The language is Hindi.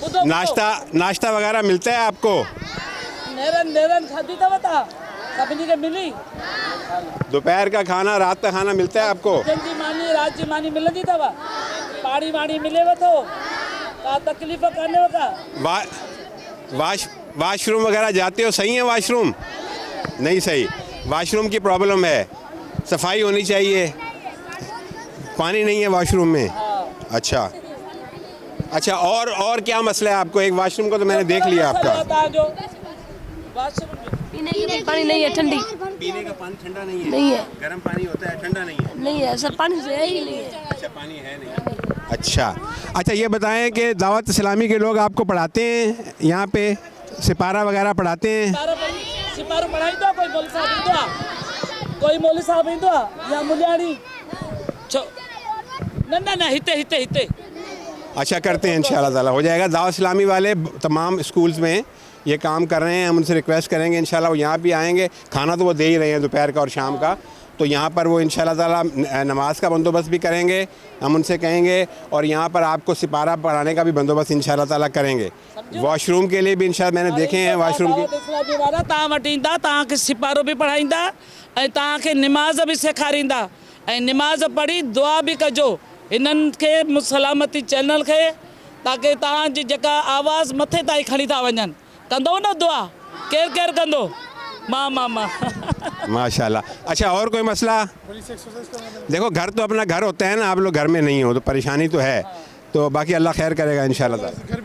नाश्ता वगैरह मिलता है आपको? नेरन खाती था बता सभी के मिली। दोपहर का खाना, रात का खाना मिलता है आपको? जी मानी रात जी मानी मिलती था पानी वाणी मिले वो तो का तकलीफ करने का। वाशरूम वगैरह जाते हो? सही है वाशरूम? नहीं सही, वाशरूम की प्रॉब्लम है, सफाई होनी चाहिए, पानी नहीं है वाशरूम में। अच्छा और क्या मसला है आपको? एक वाशरूम को तो मैंने देख लिया आपका। पीने का पानी नहीं है, ठंडी। पीने का पानी ठंडा नहीं है। गर्म पानी होता है, ठंडा नहीं है सर, पानी से है ही नहीं है। अच्छा, पानी है नहीं। अच्छा ये बताएं कि दावत इस्लामी के लोग आपको पढ़ाते हैं यहाँ पे? सिपारा वगैरह पढ़ाते हैं? सिपारू पढ़ाई तो कोई मौलवी साहब ही तो या मुलियानी ना हिते। अच्छा, करते हैं, इंशाल्लाह ताला हो जाएगा। दावत इस्लामी वाले तमाम स्कूल्स में ये काम कर रहे हैं, हम उनसे रिक्वेस्ट करेंगे इंशाल्लाह वो यहाँ भी आएंगे। खाना तो वो दे ही रहे हैं दोपहर का और शाम का, तो यहाँ पर वो इंशाल्लाह ताला नमाज का बंदोबस्त भी करेंगे, हम उनसे कहेंगे, और यहाँ पर आपको सिपारा पढ़ाने का भी बंदोबस्त इंशाल्लाह ताला करेंगे। वॉशरूम के लिए भी इंशाल्लाह मैंने देखे हैं वाशरूम की। के सिपारो भी पढ़ाईंदा के नमाज भी सेखारींदा, नमाज पढ़ी दुआ भी कजो इन्हनि के सलामती चैनल के, ताकि तव्हांजी जेका आवाज़ मथे ताईं खणी था वञनि। कंदो न दुआ? केर कंदो? मां माशाल्लाह। अच्छा, और कोई मसला? देखो, घर तो अपना घर होता है ना, आप लोग घर में नहीं हो तो परेशानी तो है, तो बाकी अल्लाह खैर करेगा इंशाल्लाह।